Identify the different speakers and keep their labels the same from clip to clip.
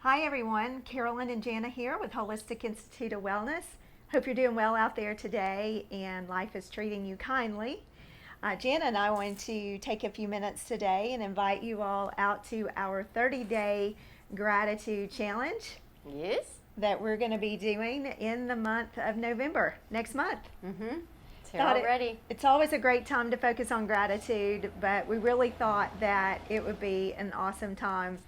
Speaker 1: Hi everyone, Carolyn and Jana here with Holistic Institute of Wellness. Hope you're doing well out there today and life is treating you kindly. Jana and I want to take a few minutes today and invite you all out to our 30-day gratitude challenge.
Speaker 2: Yes.
Speaker 1: That we're going to be doing in the month of November, next month.
Speaker 2: It's here already.
Speaker 1: It's always a great time to focus on gratitude, but we really thought that it would be an awesome time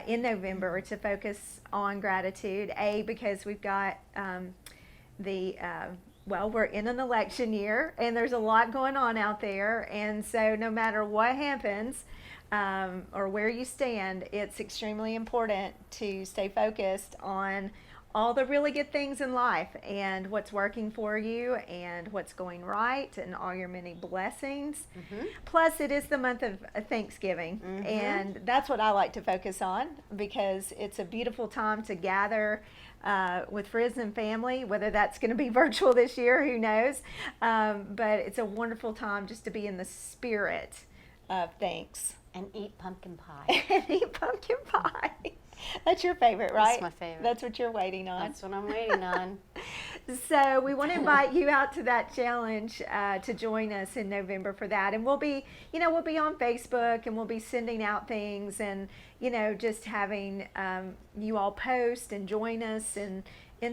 Speaker 1: in November to focus on gratitude. Because we've got we're in an election year and there's a lot going on out there. And so no matter what happens or where you stand, it's extremely important to stay focused on all the really good things in life and what's working for you and what's going right and all your many blessings. Plus, it is the month of Thanksgiving, and that's what I like to focus on because it's a beautiful time to gather with friends and family, whether that's going to be virtual this year, who knows. But it's a wonderful time just to be in the spirit of thanks.
Speaker 2: And eat pumpkin pie.
Speaker 1: And eat pumpkin pie. That's your favorite, right?
Speaker 2: That's my favorite.
Speaker 1: That's what you're waiting on.
Speaker 2: That's what I'm waiting on.
Speaker 1: So we want to invite you out to that challenge to join us in November for that. And we'll be on Facebook and we'll be sending out things and, just having you all post and join us in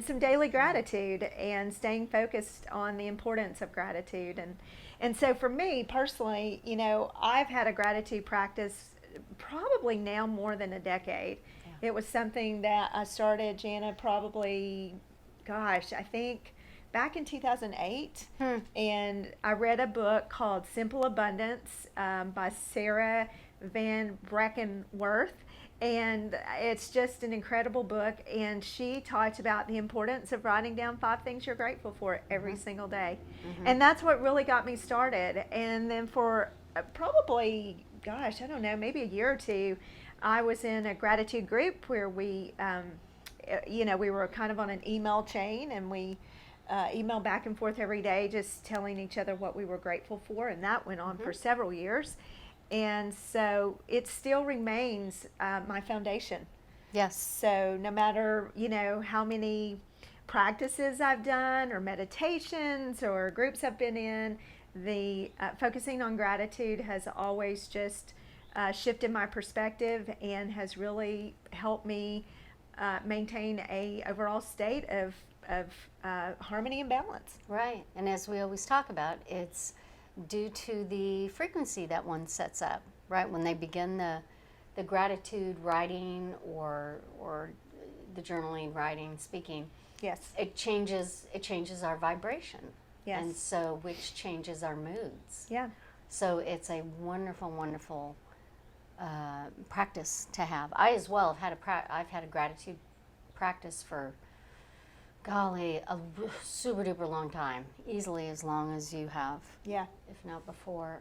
Speaker 1: some daily gratitude and staying focused on the importance of gratitude. And so for me personally, I've had a gratitude practice probably now more than a decade. It was something that I started, Jana, probably, I think back in 2008. And I read a book called Simple Abundance by Sarah Van Breckenworth. And it's just an incredible book. And she talked about the importance of writing down 5 things you're grateful for every single day. And that's what really got me started. And then for probably, I don't know, maybe a year or two, I was in a gratitude group where we, we were kind of on an email chain and we emailed back and forth every day just telling each other what we were grateful for, and that went on for several years. And so it still remains my foundation.
Speaker 2: Yes.
Speaker 1: So no matter, how many practices I've done or meditations or groups I've been in, the focusing on gratitude has always just shifted my perspective and has really helped me maintain a overall state of harmony and balance.
Speaker 2: Right. And as we always talk about, it's due to the frequency that one sets up, right? When they begin the gratitude writing or the journaling, writing, speaking.
Speaker 1: Yes.
Speaker 2: It changes our vibration.
Speaker 1: Yes.
Speaker 2: And so which changes our moods.
Speaker 1: Yeah.
Speaker 2: So it's a wonderful, wonderful practice to have. I as well I've had a gratitude practice for, a super duper long time, easily as long as you have.
Speaker 1: Yeah.
Speaker 2: If not before.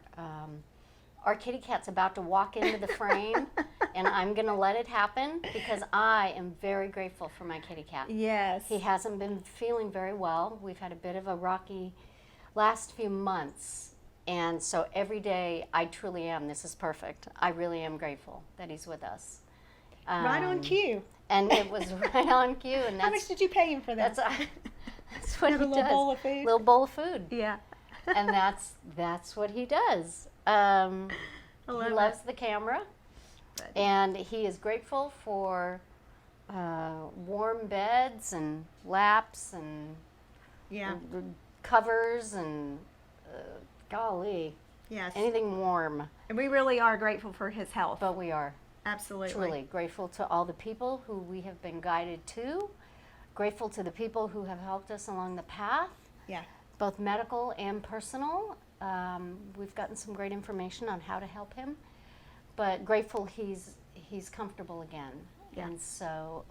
Speaker 2: Our kitty cat's about to walk into the frame, and I'm going to let it happen because I am very grateful for my kitty cat.
Speaker 1: Yes.
Speaker 2: He hasn't been feeling very well. We've had a bit of a rocky last few months. And so every day, I truly am. This is perfect. I really am grateful that he's with us.
Speaker 1: Right on cue.
Speaker 2: And it was right on cue. And
Speaker 1: how much did you pay him for that?
Speaker 2: That's what he does.
Speaker 1: A little bowl of food?
Speaker 2: Little bowl of food.
Speaker 1: Yeah.
Speaker 2: And that's what he does. He loves the camera. And he is grateful for warm beds and laps and covers and
Speaker 1: yes,
Speaker 2: anything warm.
Speaker 1: And we really are grateful for his health.
Speaker 2: But we are
Speaker 1: absolutely
Speaker 2: truly grateful to all the people who we have been guided to, grateful to the people who have helped us along the path, both medical and personal. We've gotten some great information on how to help him, but grateful he's comfortable again. And so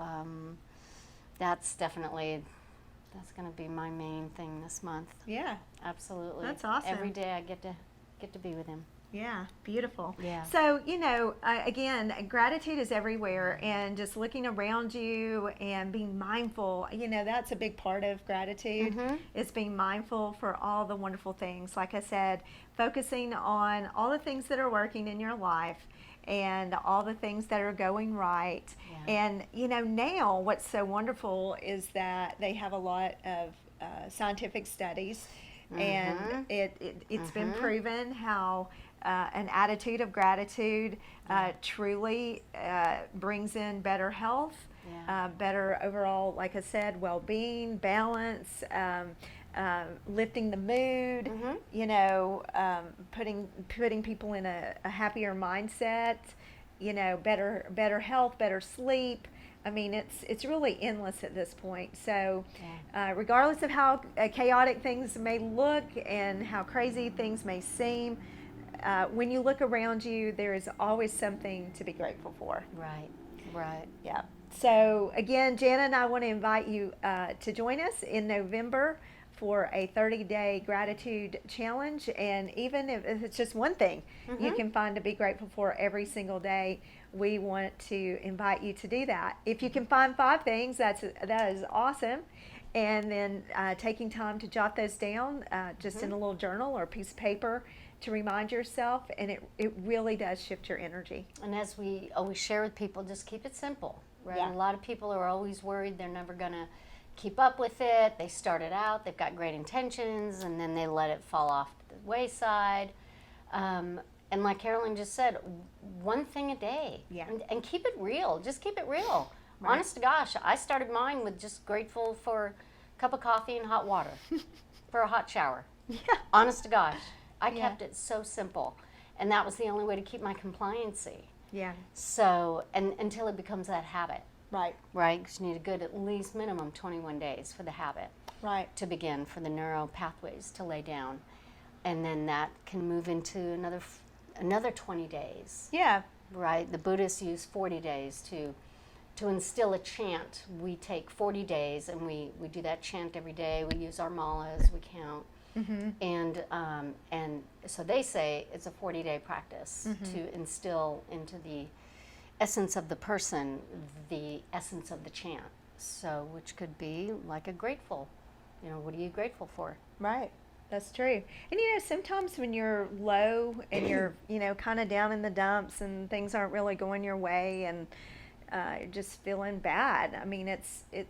Speaker 2: that's going to be my main thing this month.
Speaker 1: Yeah.
Speaker 2: Absolutely.
Speaker 1: That's awesome.
Speaker 2: Every day I get to be with him.
Speaker 1: Yeah, beautiful.
Speaker 2: Yeah.
Speaker 1: So, again, gratitude is everywhere, and just looking around you and being mindful, that's a big part of gratitude, is being mindful for all the wonderful things. Like I said, focusing on all the things that are working in your life and all the things that are going right. Yeah. And, now what's so wonderful is that they have a lot of scientific studies, and it's been proven how an attitude of gratitude truly brings in better health, better overall, like I said, well-being, balance, lifting the mood, putting people in a happier mindset, better health, better sleep. I mean, it's really endless at this point. So regardless of how chaotic things may look and how crazy things may seem, when you look around you, there is always something to be grateful for.
Speaker 2: Right.
Speaker 1: Yeah. So again, Jana and I want to invite you to join us in November for a 30-day gratitude challenge. And even if it's just one thing you can find to be grateful for every single day, we want to invite you to do that. If you can find 5 things, that is awesome. And then taking time to jot those down just in a little journal or a piece of paper to remind yourself, and it really does shift your energy.
Speaker 2: And as we always share with people, just keep it simple, right?
Speaker 1: Yeah.
Speaker 2: A lot of people are always worried they're never going to keep up with it. They start it out, they've got great intentions, and then they let it fall off the wayside. And like Carolyn just said, one thing a day.
Speaker 1: Yeah.
Speaker 2: And keep it real. Just keep it real.
Speaker 1: Right.
Speaker 2: Honest to gosh, I started mine with just grateful for a cup of coffee and hot water, for a hot shower.
Speaker 1: Yeah.
Speaker 2: Honest to gosh. I kept it so simple. And that was the only way to keep my compliancy.
Speaker 1: Yeah.
Speaker 2: So, and until it becomes that habit.
Speaker 1: Right.
Speaker 2: Right? Because you need a good, at least minimum 21 days for the habit.
Speaker 1: Right.
Speaker 2: To begin, for the neural pathways to lay down. And then that can move into another 20 days.
Speaker 1: Yeah.
Speaker 2: Right? The Buddhists use 40 days to instill a chant. We take 40 days and we do that chant every day. We use our malas, we count. And so they say it's a 40-day practice to instill into the essence of the person the essence of the chant. So, which could be like a grateful, what are you grateful for?
Speaker 1: Right. That's true. And sometimes when you're low and you're, kind of down in the dumps and things aren't really going your way and you're just feeling bad, I mean, it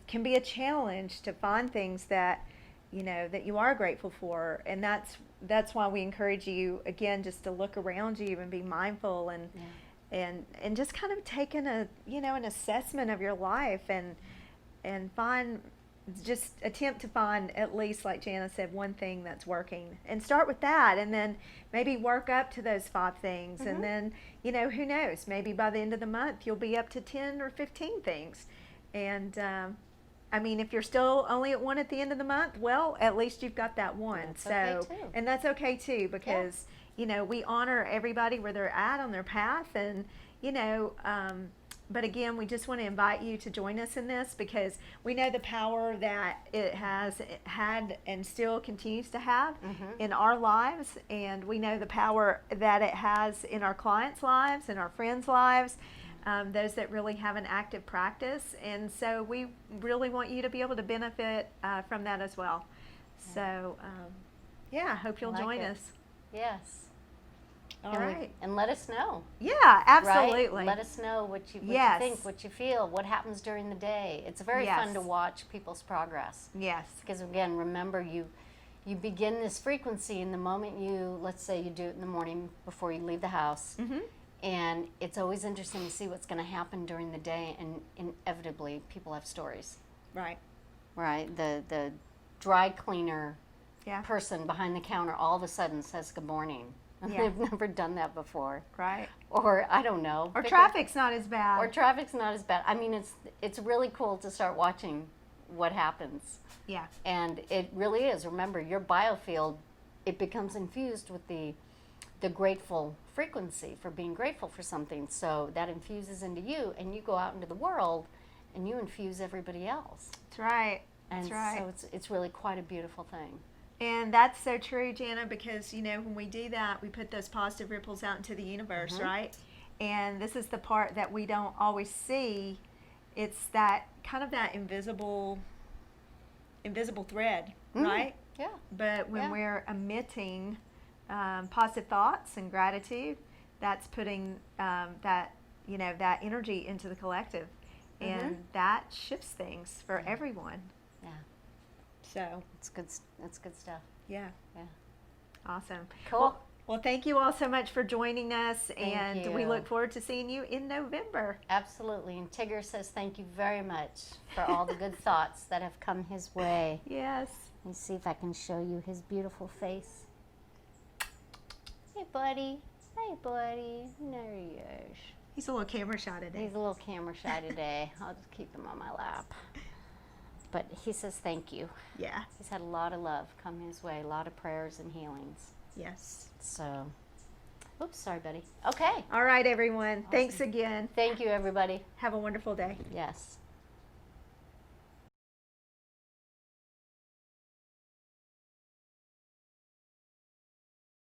Speaker 1: can be a challenge to find things that that you are grateful for, and that's why we encourage you again just to look around you and be mindful and just kind of take an assessment of your life and just attempt to find at least, like Jana said, one thing that's working, and start with that, and then maybe work up to those 5 things, and then who knows, maybe by the end of the month you'll be up to 10 or 15 things, and I mean, if you're still only at 1 at the end of the month, well, at least you've got that one.
Speaker 2: That's okay too.
Speaker 1: And that's okay too, because we honor everybody where they're at on their path, and but again, we just want to invite you to join us in this, because we know the power that it has had and still continues to have in our lives, and we know the power that it has in our clients' lives and our friends' lives. Those that really have an active practice, and so we really want you to be able to benefit from that as well. So, I hope you'll join us.
Speaker 2: Yes.
Speaker 1: All right.
Speaker 2: And let us know.
Speaker 1: Yeah, absolutely.
Speaker 2: Right? Let us know what you think, what you feel, what happens during the day. It's very fun to watch people's progress.
Speaker 1: Yes.
Speaker 2: Because again, remember, you begin this frequency in the moment let's say you do it in the morning before you leave the house. And it's always interesting to see what's going to happen during the day, and inevitably people have stories.
Speaker 1: Right.
Speaker 2: Right. The dry cleaner person behind the counter all of a sudden says good morning. They've never done that before.
Speaker 1: Right.
Speaker 2: Or I don't know.
Speaker 1: Or traffic's not as bad.
Speaker 2: I mean, it's really cool to start watching what happens.
Speaker 1: Yeah.
Speaker 2: And it really is. Remember, your biofield, it becomes infused with the grateful frequency for being grateful for something. So that infuses into you, and you go out into the world and you infuse everybody else.
Speaker 1: That's right.
Speaker 2: And
Speaker 1: that's right.
Speaker 2: So it's really quite a beautiful thing.
Speaker 1: And that's so true, Jana, because when we do that, we put those positive ripples out into the universe, right? And this is the part that we don't always see. It's that kind of that invisible thread, right?
Speaker 2: Yeah.
Speaker 1: But when we're emitting positive thoughts and gratitude, that's putting that, that energy into the collective. And that shifts things for everyone.
Speaker 2: Yeah.
Speaker 1: So
Speaker 2: it's good. That's good stuff.
Speaker 1: Yeah.
Speaker 2: Yeah.
Speaker 1: Awesome.
Speaker 2: Cool.
Speaker 1: Well, thank you all so much for joining us, and
Speaker 2: you.
Speaker 1: we look forward to seeing you in November.
Speaker 2: Absolutely. And Tigger says thank you very much for all the good thoughts that have come his way.
Speaker 1: Yes.
Speaker 2: Let me see if I can show you his beautiful face. Hey, buddy. Hey, buddy. There he is.
Speaker 1: He's a little camera shy today.
Speaker 2: He's a little camera shy today. I'll just keep him on my lap. But he says thank you.
Speaker 1: Yeah.
Speaker 2: He's had a lot of love come his way, a lot of prayers and healings.
Speaker 1: Yes.
Speaker 2: So, oops, sorry, buddy. Okay.
Speaker 1: All right, everyone.
Speaker 2: Awesome.
Speaker 1: Thanks again.
Speaker 2: Thank you, everybody.
Speaker 1: Have a wonderful day.
Speaker 2: Yes.